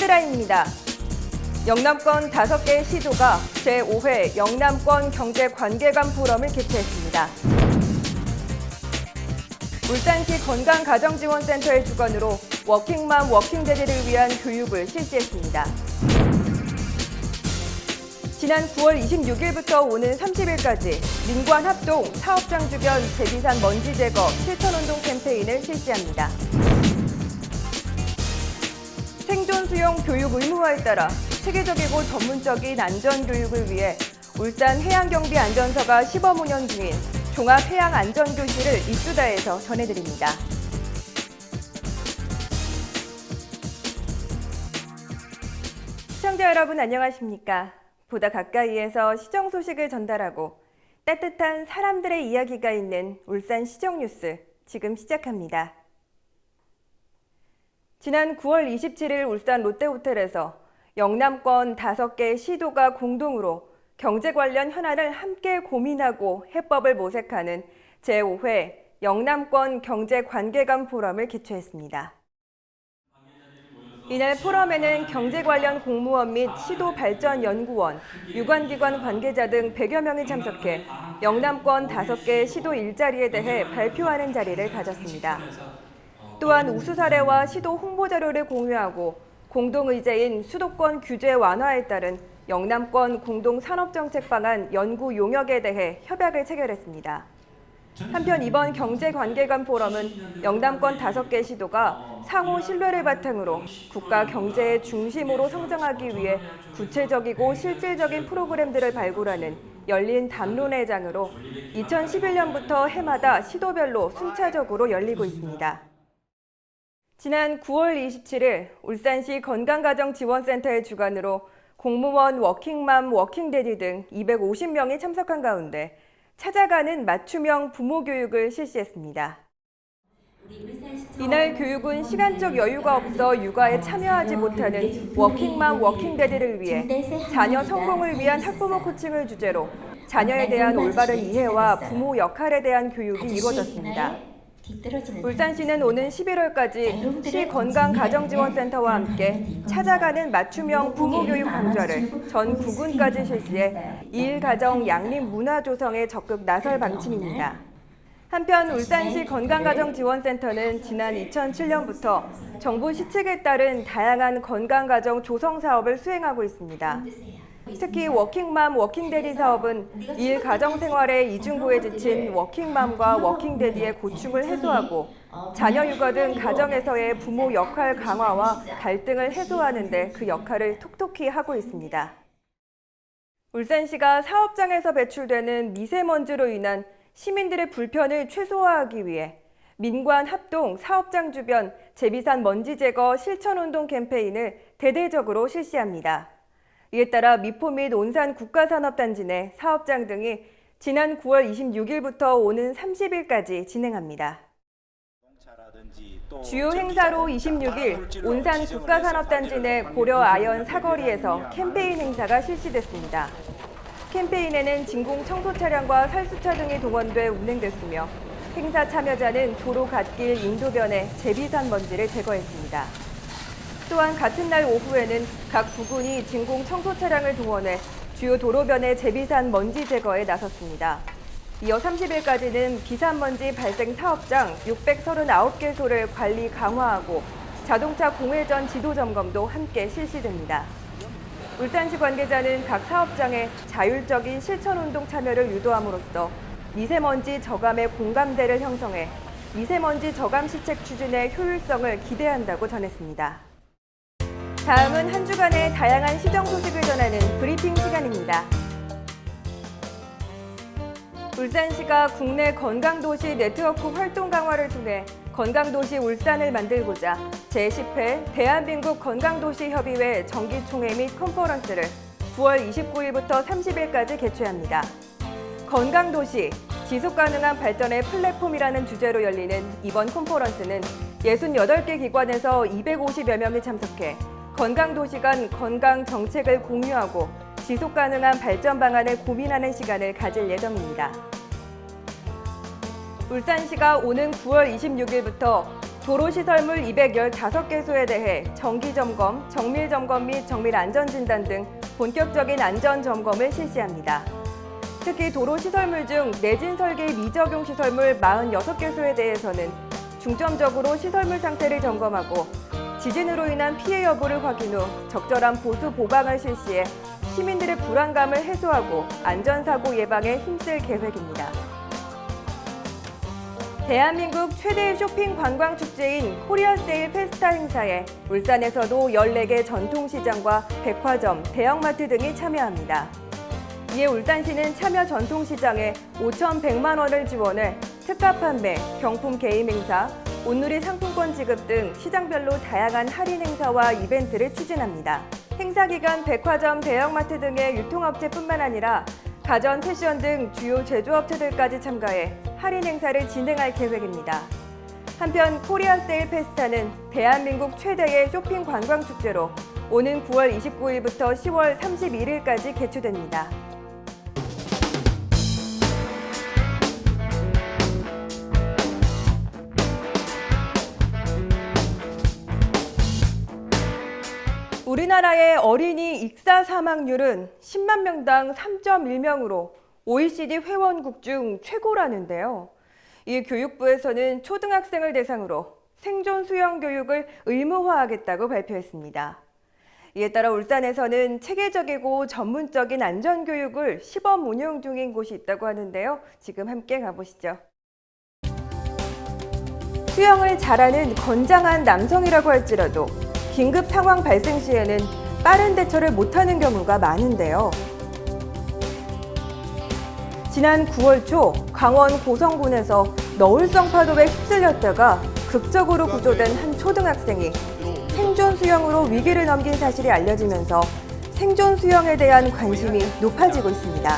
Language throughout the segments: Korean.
헤드라인입니다. 영남권 5개 시도가 제5회 영남권 경제관계관 포럼을 개최했습니다. 울산시 건강가정지원센터의 주관으로 워킹맘 워킹데디를 위한 교육을 실시했습니다. 지난 9월 26일부터 오는 30일까지 민관합동 사업장 주변 제비산 먼지 제거 실천운동 캠페인을 실시합니다. 생존 수영 교육 의무화에 따라 체계적이고 전문적인 안전교육을 위해 울산 해양경비안전서가 시범 운영 중인 종합해양안전교실을 이수다에서 전해드립니다. 시청자 여러분 안녕하십니까? 보다 가까이에서 시정 소식을 전달하고 따뜻한 사람들의 이야기가 있는 울산 시정뉴스 지금 시작합니다. 지난 9월 27일 울산 롯데호텔에서 영남권 5개 시도가 공동으로 경제 관련 현안을 함께 고민하고 해법을 모색하는 제5회 영남권 경제관계관 포럼을 개최했습니다. 이날 포럼에는 경제 관련 공무원 및 시도발전연구원, 유관기관 관계자 등 100여 명이 참석해 영남권 5개 시도 일자리에 대해 발표하는 자리를 가졌습니다. 또한 우수 사례와 시도 홍보 자료를 공유하고 공동의제인 수도권 규제 완화에 따른 영남권 공동산업정책 방안 연구 용역에 대해 협약을 체결했습니다. 한편 이번 경제관계관 포럼은 영남권 5개 시도가 상호 신뢰를 바탕으로 국가 경제의 중심으로 성장하기 위해 구체적이고 실질적인 프로그램들을 발굴하는 열린 담론회장으로 2011년부터 해마다 시도별로 순차적으로 열리고 있습니다. 지난 9월 27일 울산시 건강가정지원센터의 주관으로 공무원, 워킹맘, 워킹데디 등 250명이 참석한 가운데 찾아가는 맞춤형 부모 교육을 실시했습니다. 이날 교육은 시간적 여유가 없어 육아에 참여하지 못하는 워킹맘, 워킹데디를 위해 자녀 성공을 위한 학부모 코칭을 주제로 자녀에 대한 올바른 이해와 부모 역할에 대한 교육이 이루어졌습니다. 울산시는 오는 11월까지 시건강가정지원센터와 함께 찾아가는 맞춤형 부모교육 강좌를 전 구군까지 실시해 일가정 양립 문화 조성에 적극 나설 방침입니다. 한편 울산시 건강가정지원센터는 지난 2007년부터 정부 시책에 따른 다양한 건강가정 조성 사업을 수행하고 있습니다. 특히 워킹맘, 워킹데디 사업은 일 가정생활에 이중고에 지친 워킹맘과 워킹데디의 고충을 해소하고 자녀 육아 등 가정에서의 부모 역할 강화와 갈등을 해소하는 데 그 역할을 톡톡히 하고 있습니다. 울산시가 사업장에서 배출되는 미세먼지로 인한 시민들의 불편을 최소화하기 위해 민관 합동 사업장 주변 제비산 먼지 제거 실천운동 캠페인을 대대적으로 실시합니다. 이에 따라 미포 및 온산 국가산업단지 내 사업장 등이 지난 9월 26일부터 오는 30일까지 진행합니다. 주요 행사로 26일 온산 국가산업단지 내 고려 아연 사거리에서 캠페인 행사가 실시됐습니다. 캠페인에는 진공 청소 차량과 살수차 등이 동원돼 운행됐으며 행사 참여자는 도로 갓길 인도변에 제비산 먼지를 제거했습니다. 또한 같은 날 오후에는 각 부군이 진공 청소 차량을 동원해 주요 도로변의 제비산 먼지 제거에 나섰습니다. 이어 30일까지는 비산먼지 발생 사업장 639개소를 관리 강화하고 자동차 공회전 지도 점검도 함께 실시됩니다. 울산시 관계자는 각 사업장에 자율적인 실천운동 참여를 유도함으로써 미세먼지 저감의 공감대를 형성해 미세먼지 저감 시책 추진의 효율성을 기대한다고 전했습니다. 다음은 한 주간의 다양한 시정 소식을 전하는 브리핑 시간입니다. 울산시가 국내 건강도시 네트워크 활동 강화를 통해 건강도시 울산을 만들고자 제10회 대한민국 건강도시협의회 정기총회 및 컨퍼런스를 9월 29일부터 30일까지 개최합니다. 건강도시, 지속가능한 발전의 플랫폼이라는 주제로 열리는 이번 컨퍼런스는 68개 기관에서 250여 명이 참석해 건강도시 간 건강 정책을 공유하고 지속가능한 발전 방안을 고민하는 시간을 가질 예정입니다. 울산시가 오는 9월 26일부터 도로시설물 215개소에 대해 정기점검, 정밀점검 및 정밀안전진단 등 본격적인 안전점검을 실시합니다. 특히 도로시설물 중 내진 설계 미적용 시설물 46개소에 대해서는 중점적으로 시설물 상태를 점검하고 지진으로 인한 피해 여부를 확인 후 적절한 보수 보강을 실시해 시민들의 불안감을 해소하고 안전사고 예방에 힘쓸 계획입니다. 대한민국 최대의 쇼핑 관광 축제인 코리아 세일 페스타 행사에 울산에서도 14개 전통시장과 백화점, 대형마트 등이 참여합니다. 이에 울산시는 참여 전통시장에 5,100만 원을 지원해 특가 판매, 경품 개임 행사, 온누리 상품권 지급 등 시장별로 다양한 할인 행사와 이벤트를 추진합니다. 행사 기간 백화점, 대형마트 등의 유통업체뿐만 아니라 가전, 패션 등 주요 제조업체들까지 참가해 할인 행사를 진행할 계획입니다. 한편 코리아 세일 페스타는 대한민국 최대의 쇼핑 관광 축제로 오는 9월 29일부터 10월 31일까지 개최됩니다. 우리나라의 어린이 익사 사망률은 10만 명당 3.1명으로 OECD 회원국 중 최고라는데요. 이에 교육부에서는 초등학생을 대상으로 생존 수영 교육을 의무화하겠다고 발표했습니다. 이에 따라 울산에서는 체계적이고 전문적인 안전교육을 시범 운영 중인 곳이 있다고 하는데요. 지금 함께 가보시죠. 수영을 잘하는 건장한 남성이라고 할지라도 긴급 상황 발생 시에는 빠른 대처를 못하는 경우가 많은데요. 지난 9월 초 강원 고성군에서 너울성 파도에 휩쓸렸다가 극적으로 구조된 한 초등학생이 생존 수영으로 위기를 넘긴 사실이 알려지면서 생존 수영에 대한 관심이 높아지고 있습니다.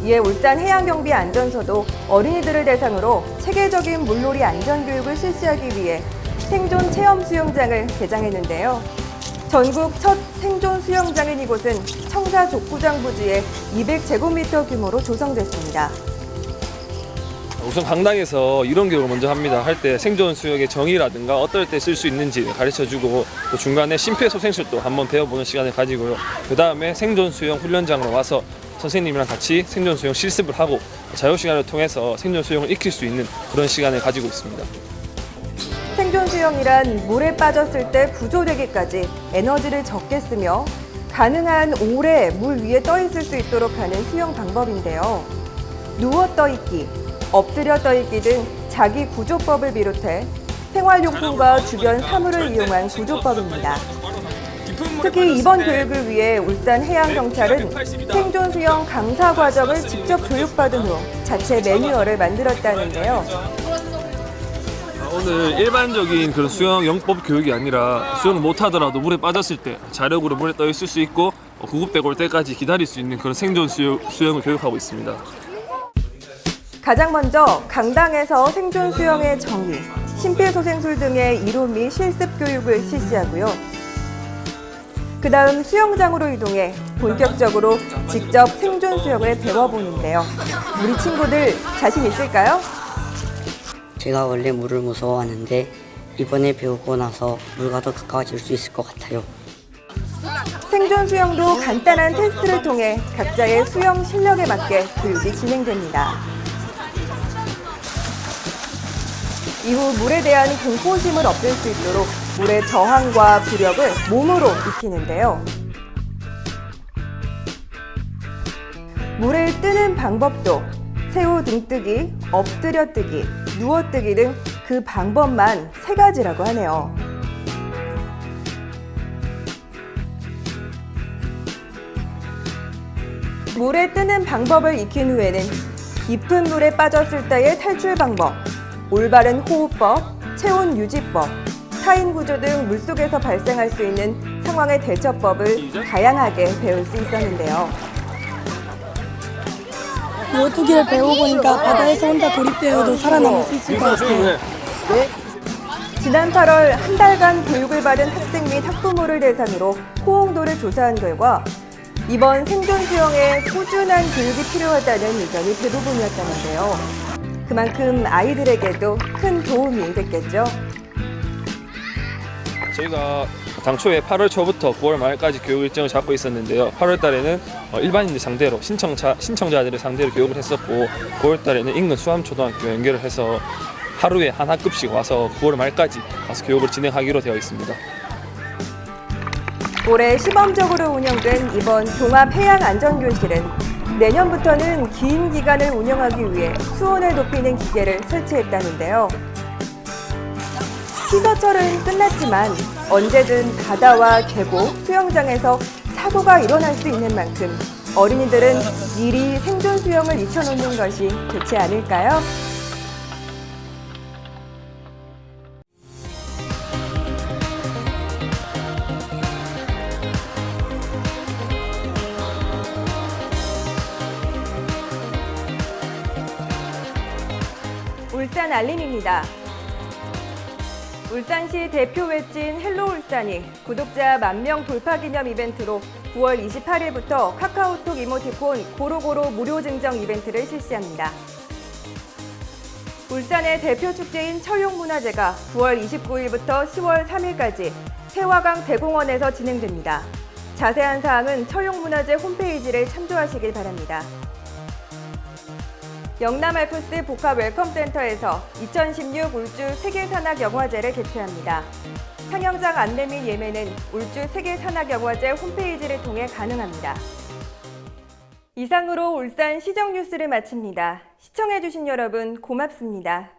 이에 울산해양경비 안전서도 어린이들을 대상으로 체계적인 물놀이 안전교육을 실시하기 위해 생존 체험 수영장을 개장했는데요. 전국 첫 생존 수영장인 이곳은 청사 족구장 부지에 200제곱미터 규모로 조성됐습니다. 우선 강당에서 이론 교육을 먼저 합니다. 할 때 생존 수영의 정의라든가 어떨 때 쓸 수 있는지 가르쳐주고 또 중간에 심폐소생술도 한번 배워보는 시간을 가지고요. 그 다음에 생존 수영 훈련장으로 와서 선생님이랑 같이 생존 수영 실습을 하고 자유시간을 통해서 생존 수영을 익힐 수 있는 그런 시간을 가지고 있습니다. 생존 수영이란 물에 빠졌을 때 구조되기까지 에너지를 적게 쓰며 가능한 오래 물 위에 떠 있을 수 있도록 하는 수영 방법인데요. 누워 떠있기, 엎드려 떠있기 등 자기 구조법을 비롯해 생활용품과 주변 사물을 이용한 구조법입니다. 특히 이번 교육을 위해 울산해양경찰은 생존 수영 강사 과정을 직접 교육받은 후 자체 매뉴얼을 만들었다는데요. 오늘 일반적인 그런 수영 영법 교육이 아니라 수영을 못하더라도 물에 빠졌을 때 자력으로 물에 떠 있을 수 있고 구급되고 올 때까지 기다릴 수 있는 그런 생존 수영을 교육하고 있습니다. 가장 먼저 강당에서 생존 수영의 정의, 심폐소생술 등의 이론 및 실습 교육을 실시하고요. 그 다음 수영장으로 이동해 본격적으로 직접 생존 수영을 배워보는데요. 우리 친구들 자신 있을까요? 제가 원래 물을 무서워하는데 이번에 배우고 나서 물과 더 가까워질 수 있을 것 같아요. 생존 수영도 간단한 테스트를 통해 각자의 수영 실력에 맞게 교육이 진행됩니다. 이후 물에 대한 공포심을 없앨 수 있도록 물의 저항과 부력을 몸으로 익히는데요. 물에 뜨는 방법도 새우 등뜨기, 엎드려 뜨기, 누워 뜨기 등 그 방법만 3가지라고 하네요. 물에 뜨는 방법을 익힌 후에는 깊은 물에 빠졌을 때의 탈출 방법, 올바른 호흡법, 체온 유지법, 타인 구조 등 물속에서 발생할 수 있는 상황의 대처법을 다양하게 배울 수 있었는데요. 누워뜨기를 배워보니까 바다에서 혼자 고립되어도 살아남을 수 있을 것 같아요. 지난 8월 한 달간 교육을 받은 학생 및 학부모를 대상으로 호응도를 조사한 결과 이번 생존 수영에 꾸준한 교육이 필요하다는 의견이 대부분이었다는데요. 그만큼 아이들에게도 큰 도움이 됐겠죠. 저희가 당초에 8월 초부터 9월 말까지 교육 일정을 잡고 있었는데요. 8월 달에는 일반인들 상대로 신청자들을 상대로 교육을 했었고 9월 달에는 인근 수암초등학교 연결을 해서 하루에 한 학급씩 와서 9월 말까지 와서 교육을 진행하기로 되어 있습니다. 올해 시범적으로 운영된 이번 종합해양안전교실은 내년부터는 긴 기간을 운영하기 위해 수온을 높이는 기계를 설치했다는데요. 시설은 끝났지만 언제든 바다와 계곡, 수영장에서 사고가 일어날 수 있는 만큼 어린이들은 미리 생존 수영을 익혀놓는 것이 좋지 않을까요? 울산 알림입니다. 울산시 대표 웹진 헬로 울산이 구독자 10,000명 돌파 기념 이벤트로 9월 28일부터 카카오톡 이모티콘 고로고로 무료 증정 이벤트를 실시합니다. 울산의 대표 축제인 철용문화제가 9월 29일부터 10월 3일까지 태화강 대공원에서 진행됩니다. 자세한 사항은 철용문화제 홈페이지를 참조하시길 바랍니다. 영남 알프스 복합 웰컴센터에서 2016 울주 세계산악영화제를 개최합니다. 상영장 안내 및 예매는 울주 세계산악영화제 홈페이지를 통해 가능합니다. 이상으로 울산 시정뉴스를 마칩니다. 시청해주신 여러분 고맙습니다.